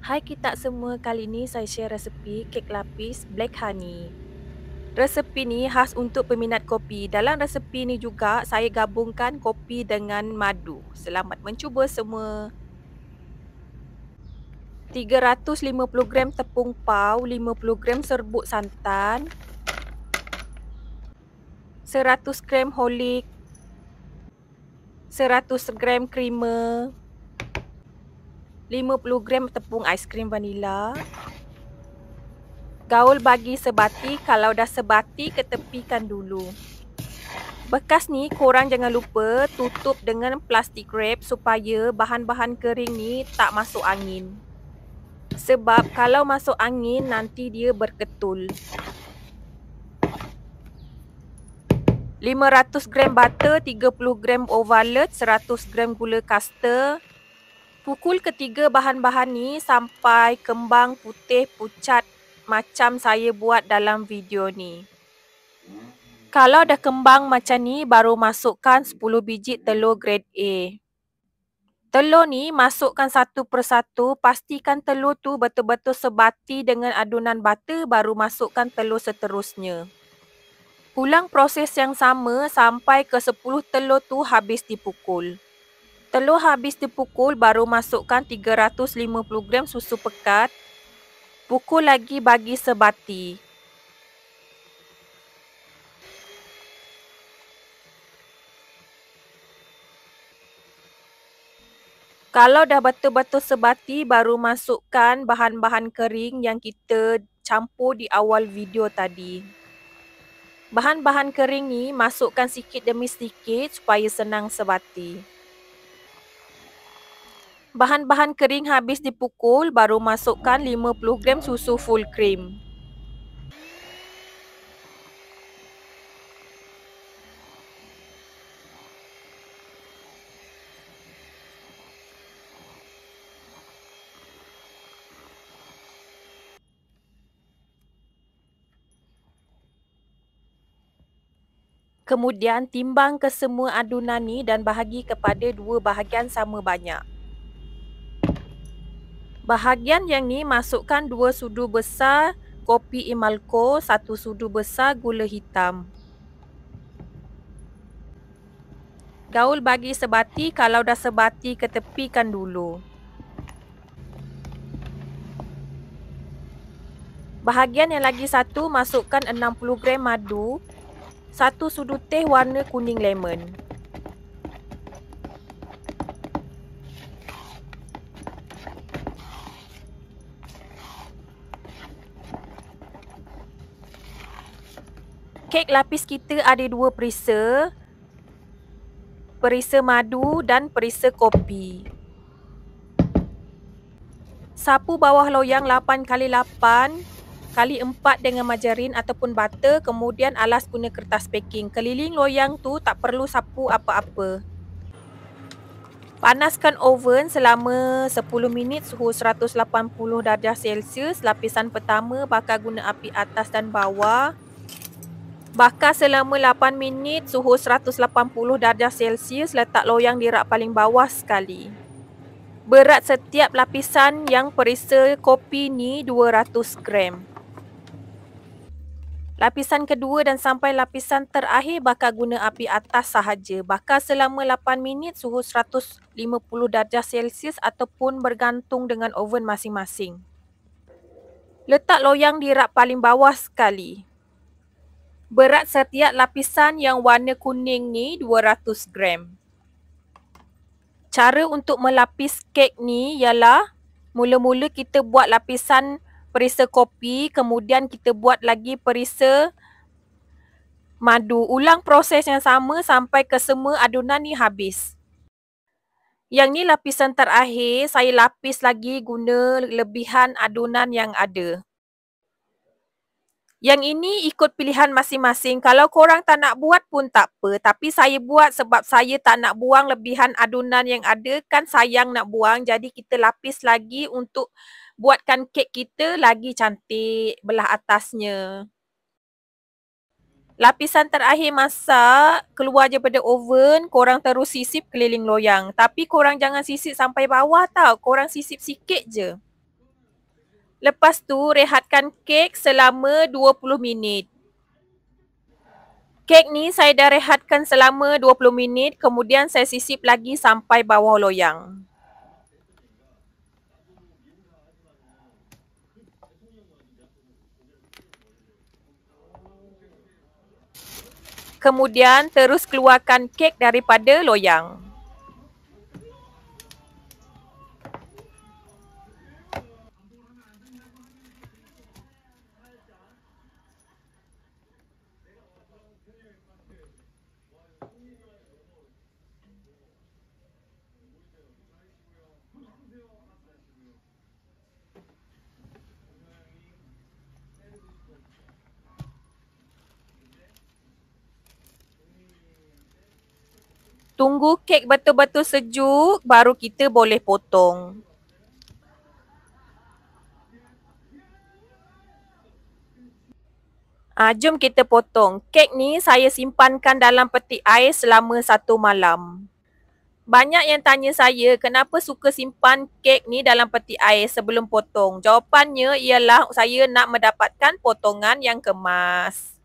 Hai kita semua, kali ni saya share resepi kek lapis black honey. Resepi ni khas untuk peminat kopi. Dalam resepi ni juga saya gabungkan kopi dengan madu. Selamat mencuba semua. 350 gram tepung pau, 50 gram serbuk santan, 100 gram holik, 100 gram creamer, 50 gram tepung aiskrim vanila. Gaul bagi sebati, kalau dah sebati ketepikan dulu. Bekas ni korang jangan lupa tutup dengan plastik wrap supaya bahan-bahan kering ni tak masuk angin. Sebab kalau masuk angin nanti dia berketul. 500 gram butter, 30 gram overload, 100 gram gula caster. Pukul ketiga bahan-bahan ni sampai kembang putih pucat macam saya buat dalam video ni. Kalau dah kembang macam ni, baru masukkan 10 biji telur grade A. Telur ni masukkan satu persatu, pastikan telur tu betul-betul sebati dengan adunan butter, baru masukkan telur seterusnya. Ulang proses yang sama sampai ke 10 telur tu habis dipukul. Telur habis dipukul, baru masukkan 350 gram susu pekat. Pukul lagi bagi sebati. Kalau dah betul-betul sebati, baru masukkan bahan-bahan kering yang kita campur di awal video tadi. Bahan-bahan kering ni masukkan sikit demi sikit supaya senang sebati. Bahan-bahan kering habis dipukul, baru masukkan 50 gram susu full cream. Kemudian timbang kesemua adunan ni dan bahagi kepada dua bahagian sama banyak. Bahagian yang ni masukkan 2 sudu besar kopi Emalco, 1 sudu besar gula hitam. Gaul bagi sebati, kalau dah sebati ketepikan dulu. Bahagian yang lagi satu masukkan 60 gram madu, 1 sudu teh warna kuning lemon. Kek lapis kita ada 2 perisa. Perisa madu dan perisa kopi. Sapu bawah loyang 8x8 kali 4 dengan margarin ataupun butter, kemudian alas guna kertas packing. Keliling loyang tu tak perlu sapu apa-apa. Panaskan oven selama 10 minit suhu 180 darjah Celsius. Lapisan pertama bakar guna api atas dan bawah. Bakar selama 8 minit suhu 180 darjah Celsius. Letak loyang di rak paling bawah sekali. Berat setiap lapisan yang perisa kopi ni 200 gram. Lapisan kedua dan sampai lapisan terakhir bakar guna api atas sahaja. Bakar selama 8 minit suhu 150 darjah Celsius ataupun bergantung dengan oven masing-masing. Letak loyang di rak paling bawah sekali. Berat setiap lapisan yang warna kuning ni 200 gram. Cara untuk melapis kek ni ialah mula-mula kita buat lapisan perisa kopi, kemudian kita buat lagi perisa madu. Ulang proses yang sama sampai ke semua adunan ni habis. Yang ni lapisan terakhir, saya lapis lagi guna lebihan adunan yang ada. Yang ini ikut pilihan masing-masing. Kalau korang tak nak buat pun tak apa. Tapi saya buat sebab saya tak nak buang lebihan adunan yang ada. Kan sayang nak buang. Jadi kita lapis lagi untuk buatkan kek kita lagi cantik belah atasnya. Lapisan terakhir masak, keluar je pada oven, korang terus sisip keliling loyang. Tapi korang jangan sisip sampai bawah tau. Korang sisip sikit je. Lepas tu, rehatkan kek selama 20 minit. Kek ni saya dah rehatkan selama 20 minit, kemudian saya sisip lagi sampai bawah loyang. Kemudian terus keluarkan kek daripada loyang. Tunggu kek betul-betul sejuk, baru kita boleh potong. Jom kita potong. Kek ni saya simpankan dalam peti ais selama 1 malam. Banyak yang tanya saya kenapa suka simpan kek ni dalam peti ais sebelum potong. Jawapannya ialah saya nak mendapatkan potongan yang kemas.